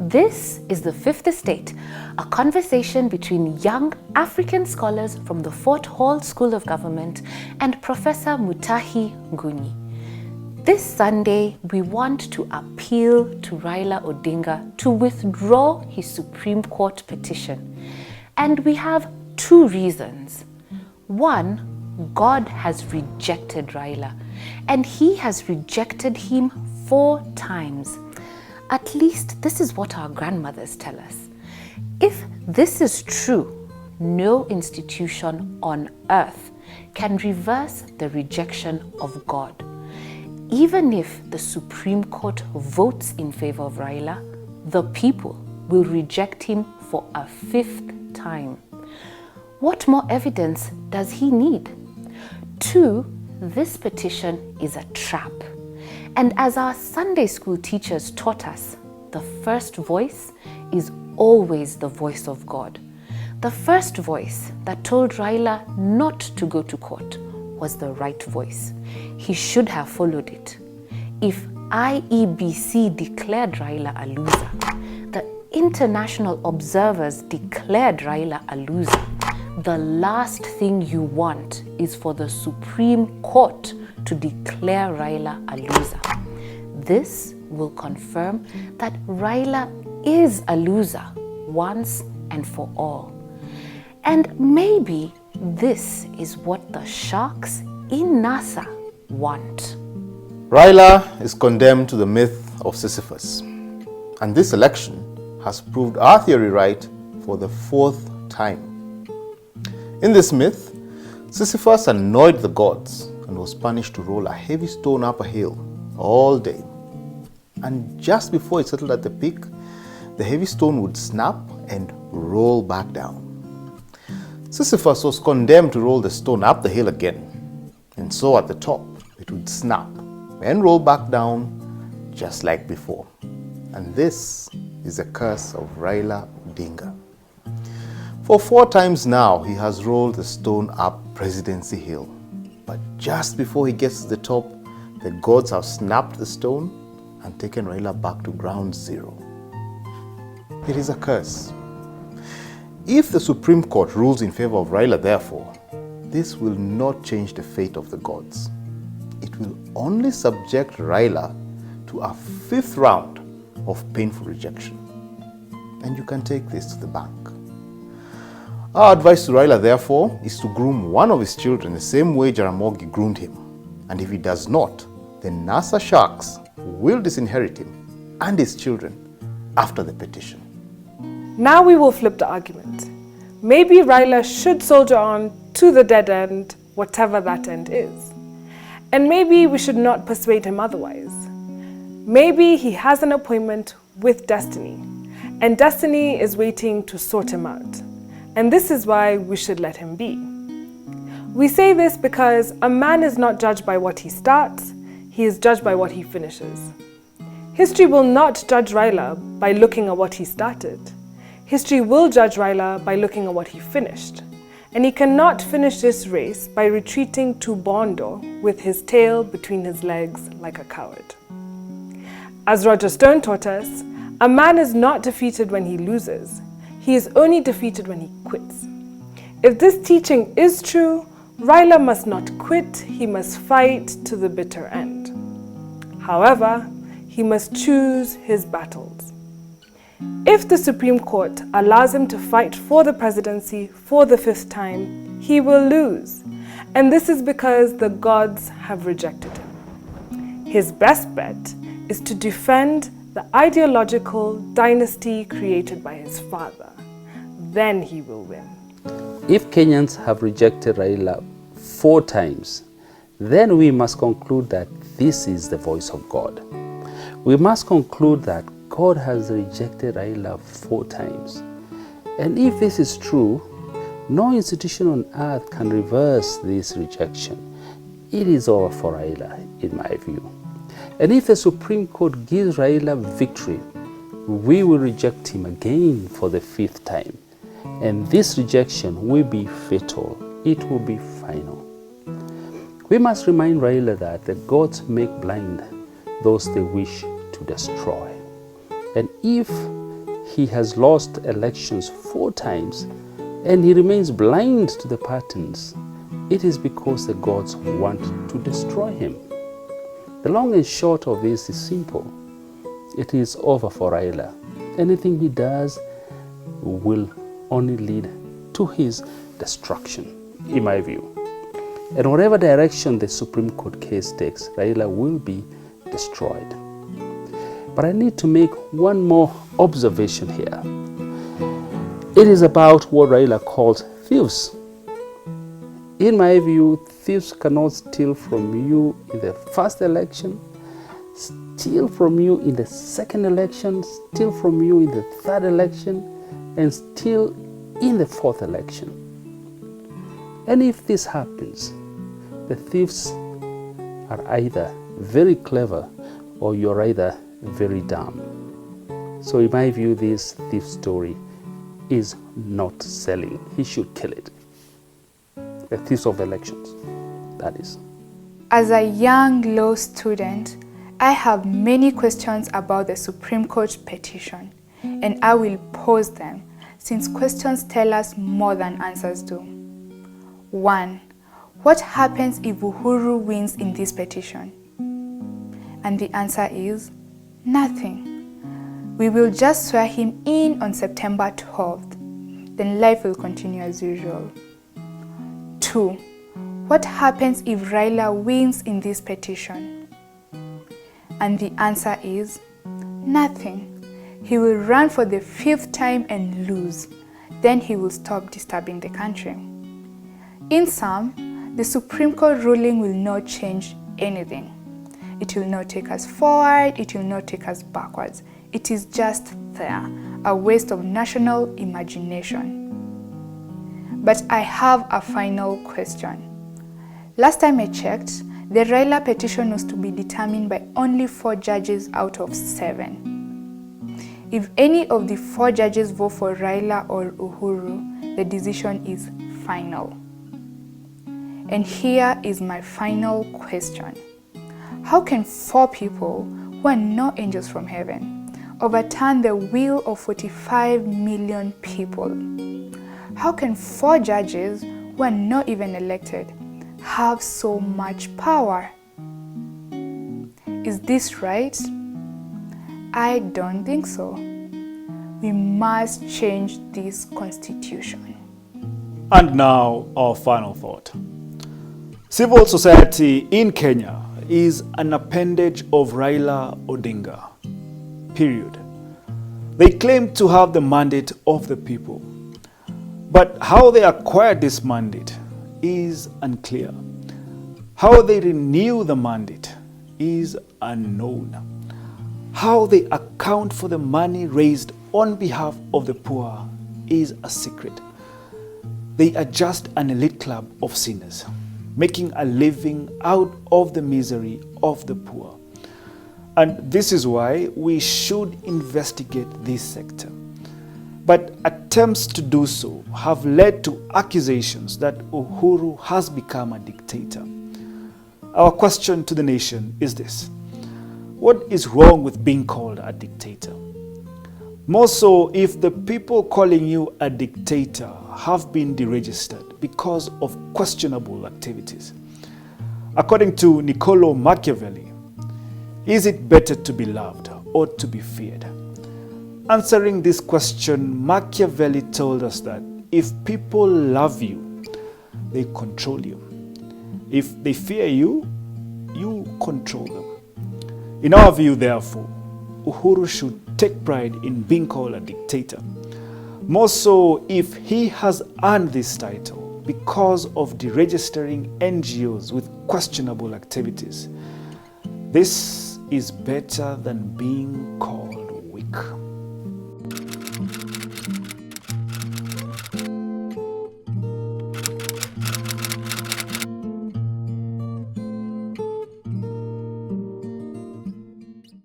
This is The Fifth Estate, a conversation between young African scholars from the Fort Hall School of Government and Professor Mutahi Nguni. This Sunday, we want to appeal to Raila Odinga to withdraw his Supreme Court petition. And we have two reasons. One, God has rejected Raila, and he has rejected him 4 times. At least this is what our grandmothers tell us. If this is true, no institution on earth can reverse the rejection of God. Even if the Supreme Court votes in favor of Raila, the people will reject him for a 5th time. What more evidence does he need? 2, this petition is a trap. And as our Sunday school teachers taught us, the first voice is always the voice of God. The first voice that told Raila not to go to court was the right voice. He should have followed it. If IEBC declared Raila a loser, the international observers declared Raila a loser, the last thing you want is for the Supreme Court to declare Raila a loser. This will confirm that Raila is a loser once and for all. And maybe this is what the sharks in NASA want. Raila is condemned to the myth of Sisyphus. And this election has proved our theory right for the 4th time. In this myth, Sisyphus annoyed the gods and was punished to roll a heavy stone up a hill all day. And just before it settled at the peak, the heavy stone would snap and roll back down. Sisyphus was condemned to roll the stone up the hill again, and so at the top it would snap and roll back down just like before. And this is the curse of Raila Odinga. For 4 times now, he has rolled the stone up Presidency Hill. But just before he gets to the top, the gods have snapped the stone and taken Raila back to ground zero. It is a curse. If the Supreme Court rules in favor of Raila, therefore, this will not change the fate of the gods. It will only subject Raila to a 5th round of painful rejection. And you can take this to the bank. Our advice to Raila, therefore, is to groom one of his children the same way Jaramogi groomed him. And if he does not, the NASA sharks will disinherit him and his children after the petition. Now we will flip the argument. Maybe Raila should soldier on to the dead end, whatever that end is. And maybe we should not persuade him otherwise. Maybe he has an appointment with destiny, and destiny is waiting to sort him out. And this is why we should let him be. We say this because a man is not judged by what he starts, he is judged by what he finishes. History will not judge Raila by looking at what he started. History will judge Raila by looking at what he finished. And he cannot finish this race by retreating to Bondo with his tail between his legs like a coward. As Roger Stone taught us, a man is not defeated when he loses. He is only defeated when he quits. If this teaching is true, Raila must not quit, he must fight to the bitter end. However, he must choose his battles. If the Supreme Court allows him to fight for the presidency for the 5th time, he will lose. And this is because the gods have rejected him. His best bet is to defend the ideological dynasty created by his father. Then he will win. If Kenyans have rejected Raila 4 times, then we must conclude that this is the voice of God. We must conclude that God has rejected Raila 4 times. And if this is true, no institution on earth can reverse this rejection. It is over for Raila, in my view. And if the Supreme Court gives Raila victory, we will reject him again for the 5th time. And this rejection will be fatal. It will be final. We must remind Raila that the gods make blind those they wish to destroy. And if he has lost elections 4 times and he remains blind to the patterns, it is because the gods want to destroy him. The long and short of this is simple. It is over for Raila. Anything he does will only lead to his destruction, in my view. And whatever direction the Supreme Court case takes, Raila will be destroyed. But I need to make one more observation here. It is about what Raila calls thieves. In my view, thieves cannot steal from you in the first election, steal from you in the second election, steal from you in the third election, and steal in the fourth election. And if this happens, the thieves are either very clever or you're either very dumb. So in my view, this thief story is not selling. He should kill it. The thieves of elections, that is. As a young law student, I have many questions about the Supreme Court petition, and I will pose them since questions tell us more than answers do. 1. What happens if Uhuru wins in this petition? And the answer is nothing. We will just swear him in on September 12th. Then life will continue as usual. 2. What happens if Raila wins in this petition? And the answer is nothing. He will run for the 5th time and lose. Then he will stop disturbing the country. In sum, the Supreme Court ruling will not change anything. It will not take us forward, it will not take us backwards. It is just there, a waste of national imagination. But I have a final question. Last time I checked, the Raila petition was to be determined by only 4 judges out of 7. If any of the 4 judges vote for Raila or Uhuru, the decision is final. And here is my final question. How can 4 people who are not angels from heaven overturn the will of 45 million people? How can 4 judges who are not even elected have so much power? Is this right? I don't think so. We must change this constitution. And now our final thought. Civil society in Kenya is an appendage of Raila Odinga. Period. They claim to have the mandate of the people. But how they acquired this mandate is unclear. How they renew the mandate is unknown. How they account for the money raised on behalf of the poor is a secret. They are just an elite club of sinners, making a living out of the misery of the poor. And this is why we should investigate this sector. But attempts to do so have led to accusations that Uhuru has become a dictator. Our question to the nation is this: what is wrong with being called a dictator? More so if the people calling you a dictator have been deregistered because of questionable activities. According to Niccolo Machiavelli, is it better to be loved or to be feared? Answering this question, Machiavelli told us that if people love you, they control you. If they fear you, you control them. In our view, therefore, Uhuru should take pride in being called a dictator. More so if he has earned this title because of deregistering NGOs with questionable activities. This is better than being called